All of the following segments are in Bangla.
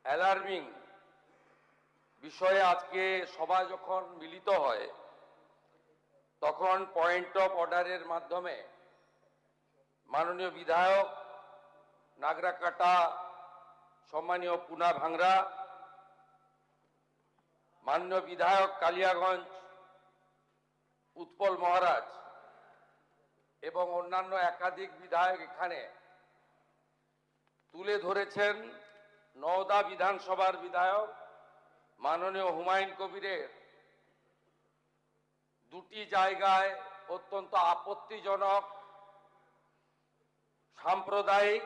অ্যালার্মিং বিষয়ে আজকে সভা যখন মিলিত হয় তখন পয়েন্ট অফ অর্ডারের মাধ্যমে মাননীয় বিধায়ক নাগরাকাটা, সম্মানীয় পুনা ভাংরা, মাননীয় বিধায়ক কালিয়াগঞ্জ উৎপল মহারাজ এবং অন্যান্য একাধিক বিধায়ক এখানে তুলে ধরেছেন নওদা বিধানসভার বিধায়ক মাননীয় হুমায়ুন কবিরের দুটি জায়গায় অত্যন্ত আপত্তিজনক সাম্প্রদায়িক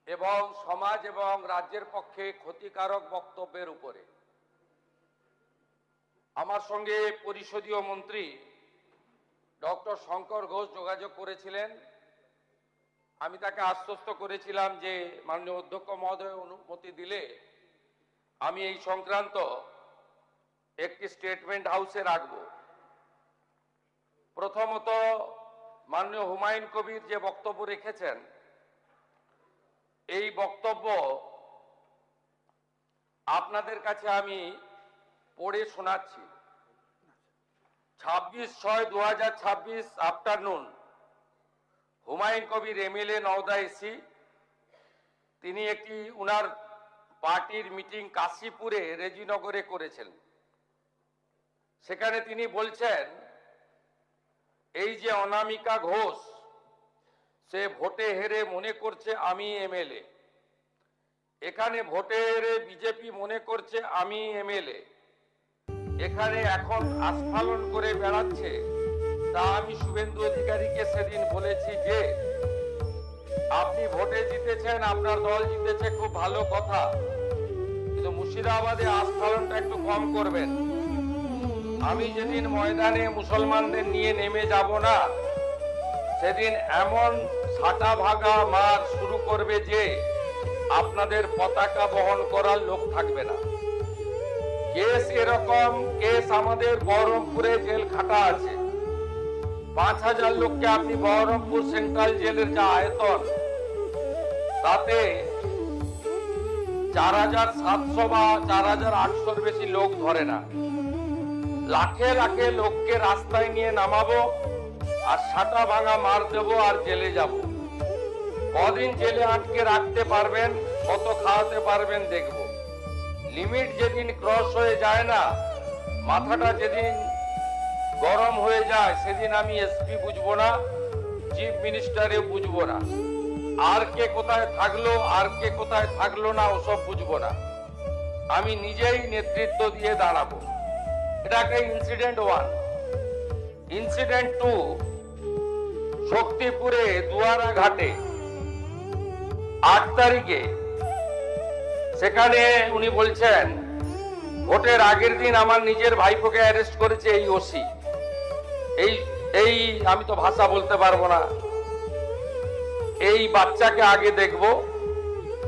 এবং সমাজ এবং রাজ্যের পক্ষে ক্ষতিকারক বক্তব্যের উপরে আমার সঙ্গে পরিষদীয় মন্ত্রী ডক্টর শঙ্কর ঘোষ যোগাযোগ করেছিলেন। আমি তাকে আশ্বস্ত করেছিলাম যে মাননীয় অধ্যক্ষ মহোদয় অনুমতি দিলে আমি এই সংক্রান্ত একটি স্টেটমেন্ট হাউসে রাখব। প্রথমত, মাননীয় হুমায়ুন কবির যে বক্তব্য রেখেছেন এই বক্তব্য আপনাদের কাছে আমি পড়ে শোনাচ্ছি। 26/6/2026 afternoon Humayun Kabir MLA Nowda AC, তিনি একটি উনার পার্টির মিটিং কাশীপুরে রেজিনগরে করেছেন। সেখানে তিনি বলছেন এই যে অনামিকা ঘোষ সে ভোটে হেরে মনে করছে আমি এমএলএ, এখানে ভোটে হেরে বিজেপি মনে করছে আমি এমএলএ, এখানে এখন আস্ফালন করে বেড়াচ্ছে। তা আমি শুভেন্দু অধিকারীকে সেদিন বলেছি যে আপনি ভোটে জিতেছেন, আপনার দল জিতেছে, খুব ভালো কথা, কিন্তু মুর্শিদাবাদে আস্ফালনটা একটু কম করবেন। আমি যেদিন ময়দানে মুসলমানদের নিয়ে নেমে যাব না সেদিন এমন ছাটা ভাগা মার শুরু করবে যে আপনাদের পতাকা বহন করার লোক থাকবে না। কেস এরকম কেস আমাদের বহরমপুরে জেল খাটা আছে। 5000 লোককে আপনি বহরমপুর সেন্ট্রাল জেলের যা আয়তন তাতে 4700 বা 4800 বেশি লোক ধরে না। লাখে লাখে লোককে রাস্তায় নিয়ে নামাবো আর ছাটা ভাঙা মার দেবো আর জেলে যাব। কদিন জেলে আটকে রাখতে পারবেন, কত খাওয়াতে পারবেন দেখব। লিমিট যেদিন ক্রস হয়ে যায় না, মাথাটা যেদিন গরম হয়ে যায় সেদিন আমি এসপি বুঝবো না, চিফ মিনিস্টারে বুঝবো না, আর কে কোথায় থাকলো আর কে কোথায় থাকলো না ওসব বুঝবো না। আমি নিজেই নেতৃত্ব দিয়ে দাঁড়াবো। এটা একটা ইনসিডেন্ট 1। ইনসিডেন্ট 2, শক্তিপুরে দুয়ারা ঘাটে 8 তারিখে সেখানে উনি বলছেন ভোটের আগের দিন আমার নিজের ভাইপোকে অ্যারেস্ট করেছে এই ওসি। এই আমি তো ভাষা বলতে পারবো না। এই বাচ্চাকে আগে দেখব,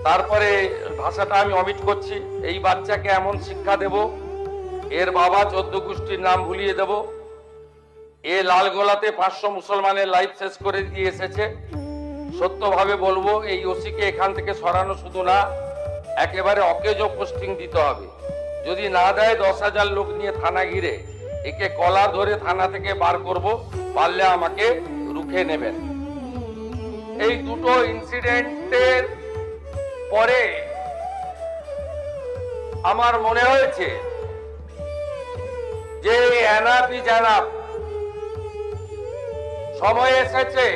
তারপরে ভাষাটা আমি অমিট করছি। এই বাচ্চাকে এমন শিক্ষা দেব, এর বাবা 14 গোষ্ঠীর নাম ভুলিয়ে দেব। এ লালগোলাতে 500 মুসলমানের লাইফ শেষ করে দিয়ে এসেছে। সত্যভাবে বলবো, এই ওসিকে এখান থেকে সরানো শুধু না, একেবারে অকেজো পোস্টিং দিতে হবে। যদি না দেয় 10,000 লোক নিয়ে থানা ঘিরে একে কলার ধরে থানা থেকে বার করব, পারলে আমাকে রুখে নেবেন। এই দুটো ইনসিডেন্টের পরে আমার মনে হয়েছে যে এনাফ ইজ এনাফ। সময় এসেছে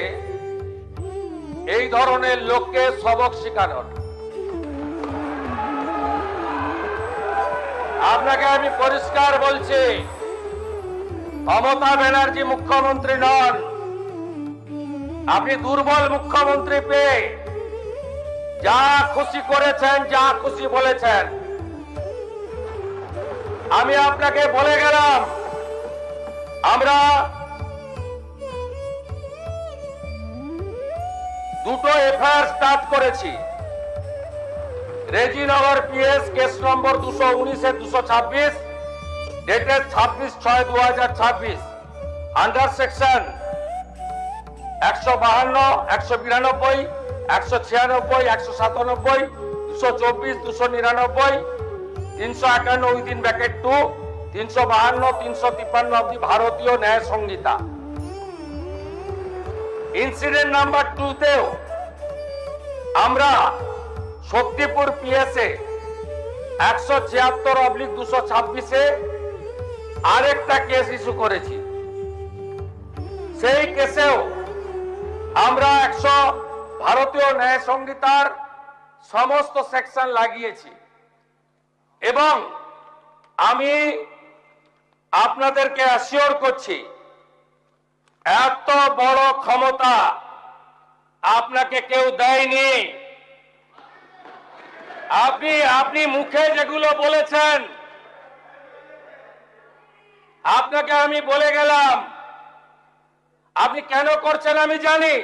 এই ধরনের লোককে সবক শেখানোর। আপনাকে আমি পরিষ্কার বলছি, মমতা ব্যানার্জি মুখ্যমন্ত্রী নন। আপনি দুর্বল মুখ্যমন্ত্রী পেয়ে যা খুশি করেছেন, যা খুশি বলেছেন। আমি আপনাকে বলে গেলাম আমরা দুটো এফআইআর স্টার্ট করেছি। Rejinagar PS case number 219/226 dated 26/6/2026 under section 152, 192, 196, 197, 224, 299, 351 within bracket 2, 352, 353 of the ভারতীয় ন্যায় সংহিতা। ইনসিডেন্ট নাম্বার 2 তেও আমরা শক্তিপুর পিএসএ 176/226 আরেকটা কেস ইস্যু করেছি। সেই কেসেও আমরা ভারতীয় ন্যায় সংহিতার সমস্ত সেকশন লাগিয়েছি এবং আমি আপনাদেরকে অ্যাসিওর করছি এত বড় ক্ষমতা আপনাকে কেউ দেয়নি। আপনি মুখে যেগুলো বলেছেন, আপনাকে আমি বলে গেলাম, আপনি কেন করছেন আমি জানি,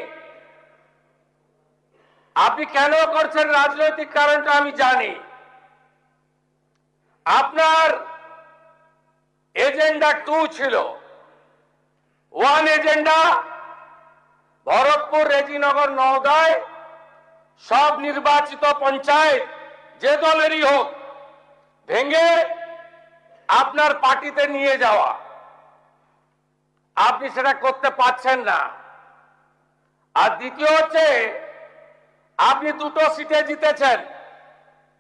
আপনি কেন করছেন রাজনৈতিক কারণটা আমি জানি। আপনার এজেন্ডা 2 ছিল। 1 এজেন্ডা ভরতপুর, রেজিনগর, নওদায় সব নির্বাচিত পঞ্চায়েত যে দলেরই হোক ভেঙে আপনার পার্টিতে নিয়ে যাওয়া। আপনি সেটা করতে পারছেন না। আর দ্বিতীয় হচ্ছে আপনি 2টো সিটে জিতেছেন,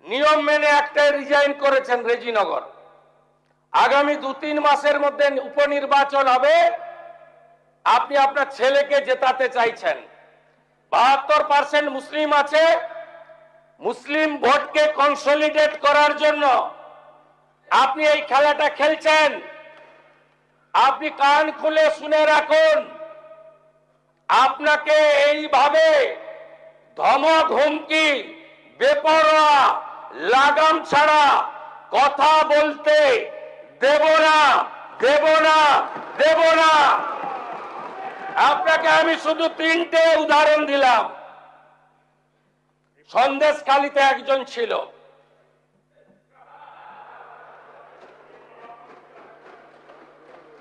নিয়ম মেনে একটাই রিজাইন করেছেন রেজিনগর। আগামী 2-3 মাসের মধ্যে উপনির্বাচন হবে, আপনি আপনার ছেলেকে জেতাতে চাইছেন। 72% মুসলিম আছে, মুসলিম ভোটকে কনসলিডেট করার জন্য আপনি এই খেলাটা খেলছেন। আপনি কান খুলে শুনে রাখুন, আপনাকে এইভাবে ধমক হুমকি বেপরোয়া লাগাম ছাড়া কথা বলতে দেব না, দেব না, দেব না। আপনাকে আমি শুধু 3টে উদাহরণ দিলাম। সন্দেশখালীতে একজন ছিল,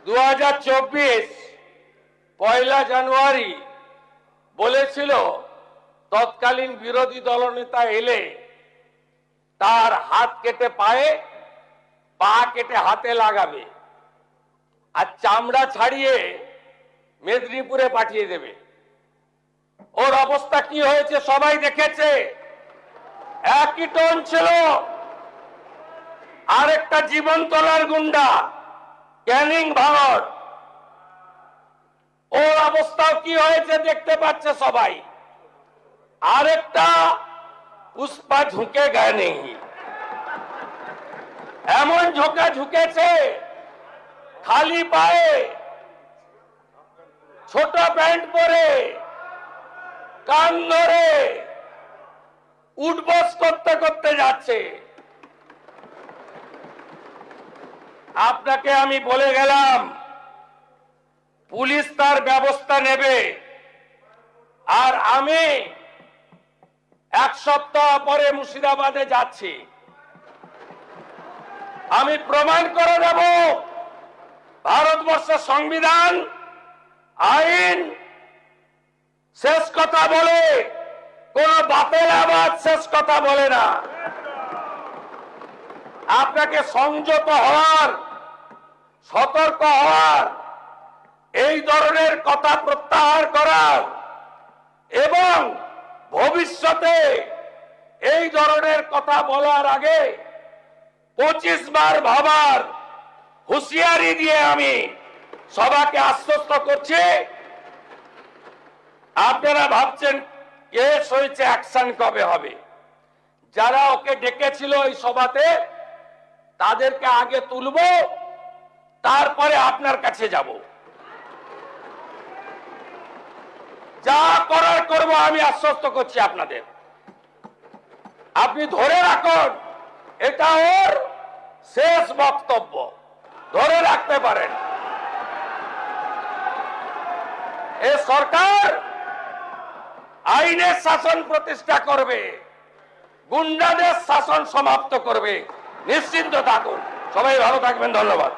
2024 1 জানুয়ারি বলেছিল তৎকালীন বিরোধী দলনেতা এলে তার হাত কেটে পায়ে, পা কেটে হাতে লাগাবে আর চামড়া ছাড়িয়ে মেদিনীপুরে পাঠিয়ে দেবে। ওর অবস্থা কি হয়েছে সবাই দেখেছে। একই টোন ছিল। আরেকটা জীবনতলার গুন্ডা ক্যানিং ভাঙড়, ওর অবস্থাও কি হয়েছে দেখতে পাচ্ছে সবাই। আরেকটা পুষ্পা ঝুঁকে গায়ে নেই, এমন ঝোঁকা ঝুঁকেছে খালি পায়ে, ছোট প্যান্ট পরে, কান ধরে উঠবস করতে করতে যাচ্ছে। আপনাকে আমি বলে গেলাম পুলিশ তার ব্যবস্থা নেবে। আর আমি 1 সপ্তাহ পরে মুর্শিদাবাদে যাচ্ছি। আমি প্রমাণ করে দেব ভারতবর্ষের সংবিধান, আইন শেষ কথা বলে, কোন বাপের আবাদ শেষ কথা বলে না। আপনাকে সংযত হওয়ার, সতর্ক হওয়ার, এই ধরনের কথা প্রত্যাহার করার এবং ভবিষ্যতে এই ধরনের কথা বলার আগে 25 বার ভাবার হুঁশিয়ারি দিয়ে আমি সবাইকে আশ্বস্ত করছি। আপনারা ভাবছেন কেস হয়েছে, অ্যাকশন কবে হবে? যারা ওকে ডেকেছিল এই সভাতে তাদেরকে আগে তুলব, তারপরে আপনার কাছে যাব। যা করার করব আমি আশ্বস্ত করছি আপনাদের। আপনি ধরে রাখুন, এটা ওর শেষ বক্তব্য, ধরে রাখতে পারেন। এই সরকার আইনের শাসন প্রতিষ্ঠা করবে, গুন্ডাদের শাসন সমাপ্ত করবে, নিশ্চিন্ত থাকুন। সবাই ভালো থাকবেন, ধন্যবাদ।